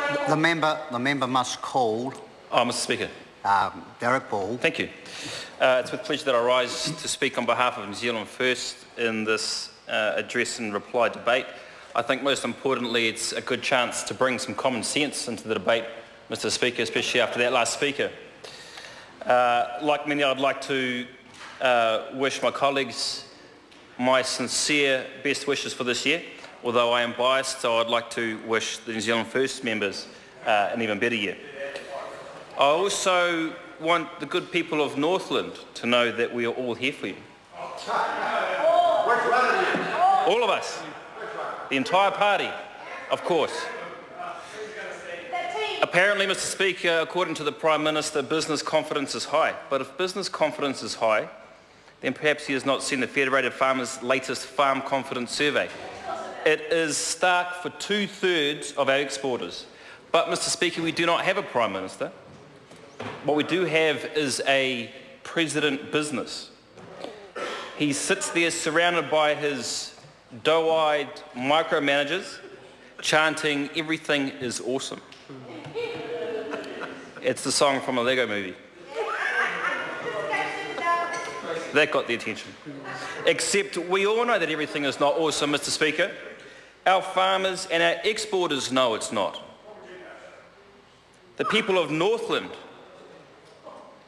The member must call. Oh, Mr. Speaker. Derek Ball. Thank you. It's with pleasure that I rise to speak on behalf of New Zealand First in this address and reply debate. I think most importantly it's a good chance to bring some common sense into the debate, Mr. Speaker, especially after that last speaker. Like many, I'd like to wish my colleagues my sincere best wishes for this year. Although I am biased, so I'd like to wish the New Zealand First members an even better year. I also want the good people of Northland to know that we are all here for you. All of us. The entire party, of course. Apparently, Mr. Speaker, according to the Prime Minister, business confidence is high. But if business confidence is high, then perhaps he has not seen the Federated Farmers' latest farm confidence survey. It is stark for 2/3 of our exporters. But, Mr. Speaker, we do not have a Prime Minister. What we do have is a President Business. He sits there surrounded by his doe-eyed micromanagers chanting, "Everything is awesome." It's the song from a Lego movie. That got the attention. Except we all know that everything is not awesome, Mr. Speaker. Our farmers and our exporters know it's not. The people of Northland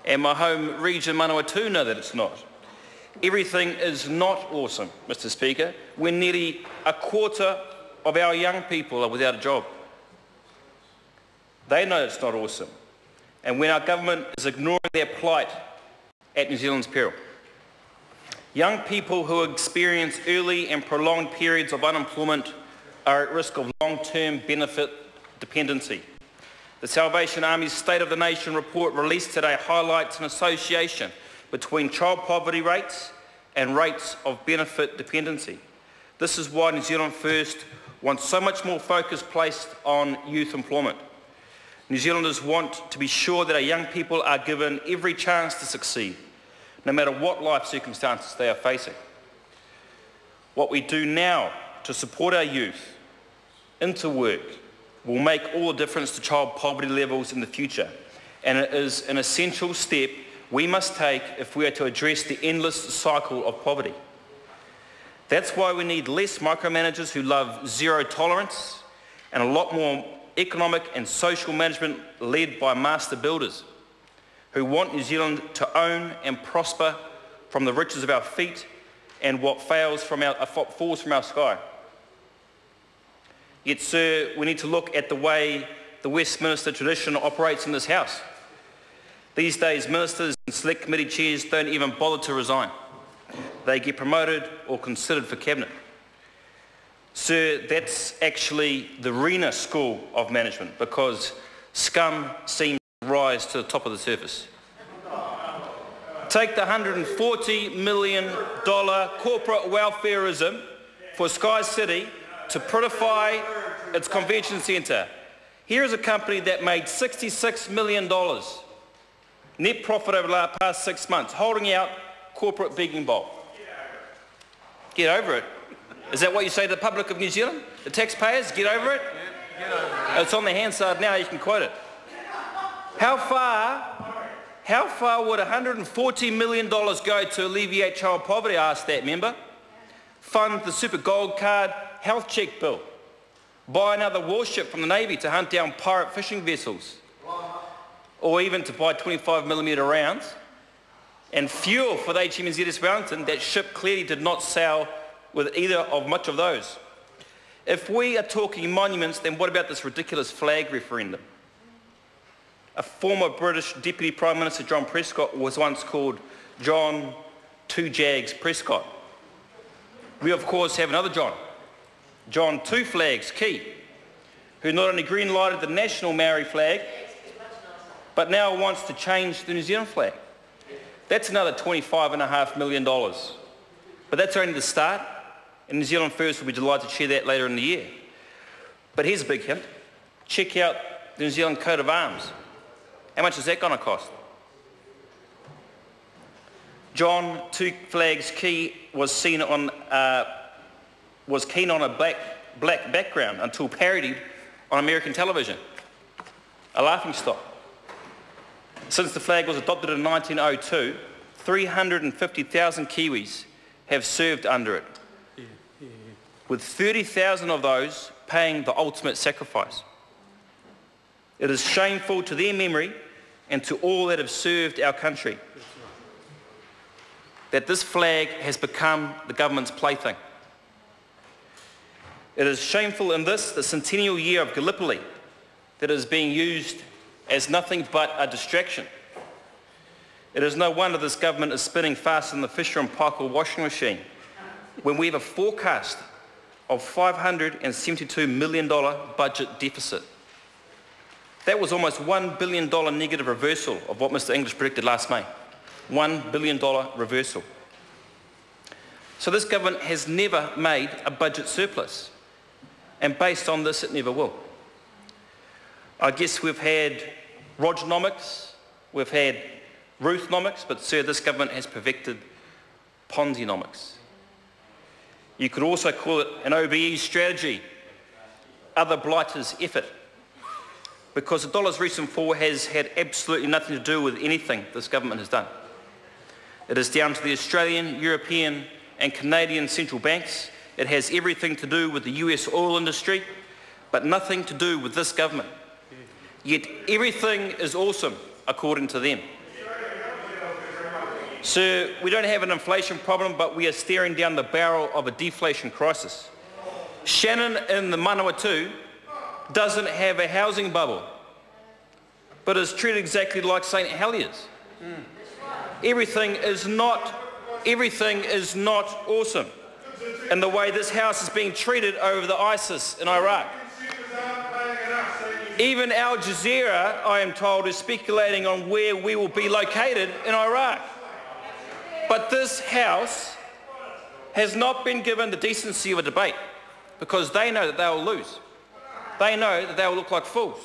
and my home region, Manawatu, know that it's not. Everything is not awesome, Mr. Speaker, when nearly a quarter of our young people are without a job. They know it's not awesome. And when our government is ignoring their plight at New Zealand's peril. Young people who experience early and prolonged periods of unemployment are at risk of long-term benefit dependency. The Salvation Army's State of the Nation report released today highlights an association between child poverty rates and rates of benefit dependency. This is why New Zealand First wants so much more focus placed on youth employment. New Zealanders want to be sure that our young people are given every chance to succeed, no matter what life circumstances they are facing. What we do now to support our youth into work will make all the difference to child poverty levels in the future, and it is an essential step we must take if we are to address the endless cycle of poverty. That's why we need less micromanagers who love zero tolerance and a lot more economic and social management led by master builders who want New Zealand to own and prosper from the riches of our feet and what falls from our sky. Yet, sir, we need to look at the way the Westminster tradition operates in this House. These days, ministers and select committee chairs don't even bother to resign. They get promoted or considered for cabinet. Sir, that's actually the Rena School of Management, because scum seems to rise to the top of the surface. Take the $140 million corporate welfareism for Sky City to purify its convention centre. Here is a company that made $66 million net profit over the past 6 months, holding out corporate begging bowl. Get over it. Is that what you say to the public of New Zealand? The taxpayers? Get over it? Get over it. It's on the Hansard now, you can quote it. How far would $140 million go to alleviate child poverty, asked that member? Fund the Super Gold Card health check bill. Buy another warship from the Navy to hunt down pirate fishing vessels. Or even to buy 25mm rounds. And fuel for the HMNZS Wellington. That ship clearly did not sail with either of much of those. If we are talking monuments, then what about this ridiculous flag referendum? A former British Deputy Prime Minister, John Prescott, was once called John Two Jags Prescott. We of course have another John Two Flags Key, who not only green-lighted the national Maori flag, but now wants to change the New Zealand flag. That's another $25.5 million. But that's only the start, and New Zealand First will be delighted to share that later in the year. But here's a big hint. Check out the New Zealand coat of arms. How much is that going to cost? John Two Flags Key was keen on a black background until parodied on American television. a laughingstock. Since the flag was adopted in 1902, 350,000 Kiwis have served under it, with 30,000 of those paying the ultimate sacrifice. It is shameful to their memory and to all that have served our country that this flag has become the government's plaything. It is shameful in this, the centennial year of Gallipoli, that it is being used as nothing but a distraction. It is no wonder this government is spinning faster than the Fisher and Paykel washing machine when we have a forecast of $572 million budget deficit. That was almost $1 billion negative reversal of what Mr. English predicted last May. $1 billion reversal. So this government has never made a budget surplus, and based on this it never will. I guess we've had Rogernomics, we've had Ruthnomics, but sir, this government has perfected Ponzi-nomics. You could also call it an OBE strategy, other blighters' effort, because the dollar's recent fall has had absolutely nothing to do with anything this government has done. It is down to the Australian, European and Canadian central banks. It has everything to do with the US oil industry, but nothing to do with this government. Yet everything is awesome, according to them. Sir, we don't have an inflation problem, but we are staring down the barrel of a deflation crisis. Shannon in the Manawatu doesn't have a housing bubble, but is treated exactly like St. Heliers. Everything is not awesome in the way this house is being treated over the ISIS in Iraq. Even Al Jazeera, I am told, is speculating on where we will be located in Iraq. But this House has not been given the decency of a debate because they know that they will lose. They know that they will look like fools.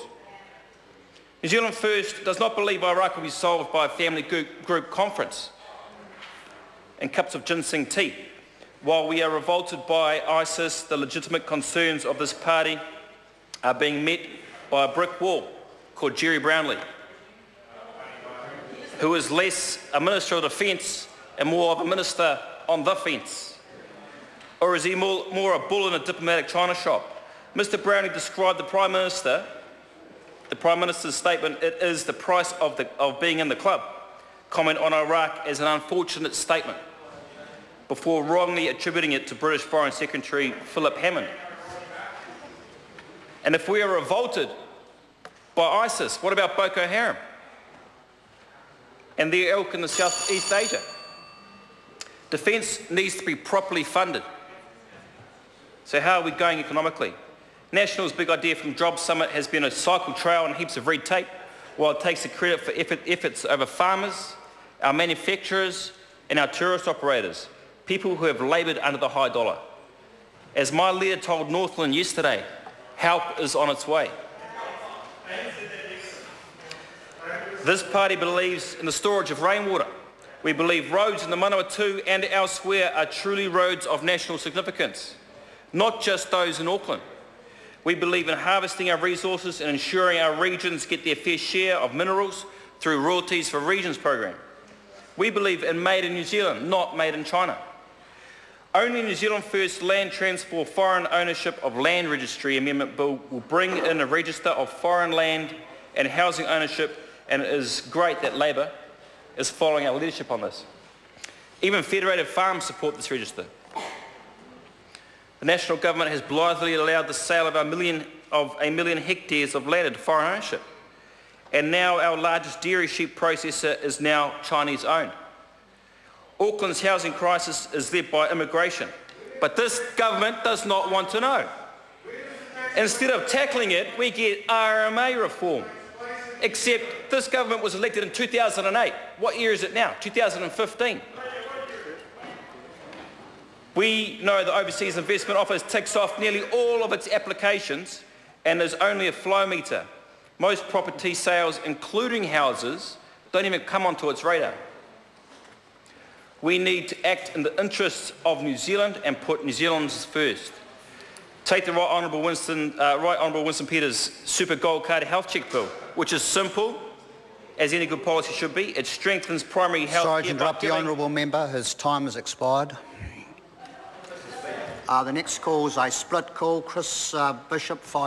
New Zealand First does not believe Iraq will be solved by a family group conference and cups of ginseng tea. While we are revolted by ISIS, the legitimate concerns of this party are being met by a brick wall called Jerry Brownlee, who is less a Minister of Defence and more of a minister on the fence? Or is he more a bull in a diplomatic china shop? Mr. Brownlee described the Prime Minister's statement, "It is the price of being in the club," comment on Iraq as an unfortunate statement, before wrongly attributing it to British Foreign Secretary Philip Hammond. And if we are revolted by ISIS, what about Boko Haram and their ilk in the Southeast Asia? Defence needs to be properly funded. So how are we going economically? National's big idea from Jobs Summit has been a cycle trail and heaps of red tape, while it takes the credit for efforts over farmers, our manufacturers and our tourist operators, people who have laboured under the high dollar. As my leader told Northland yesterday, help is on its way. This party believes in the storage of rainwater. We believe roads in the Manawatu and elsewhere are truly roads of national significance, not just those in Auckland. We believe in harvesting our resources and ensuring our regions get their fair share of minerals through Royalties for Regions program. We believe in Made in New Zealand, not Made in China. Only New Zealand First Land Transfer Foreign Ownership of Land Registry Amendment Bill will bring in a register of foreign land and housing ownership, and it is great that Labor is following our leadership on this. Even Federated Farms support this register. The national government has blithely allowed the sale of a million hectares of land into foreign ownership. And now our largest dairy sheep processor is now Chinese owned. Auckland's housing crisis is led by immigration, but this government does not want to know. Instead of tackling it, we get RMA reform. Except this government was elected in 2008. What year is it now? 2015. We know the Overseas Investment Office ticks off nearly all of its applications and there's only a flow meter. Most property sales, including houses, don't even come onto its radar. We need to act in the interests of New Zealand and put New Zealanders first. Take the Right Honourable Winston Peters Super Gold Card Health Check Bill, which is simple, as any good policy should be. It strengthens primary health Sorry care to interrupt the honourable member. His time has expired. The next call is a split call. Chris Bishop, 5.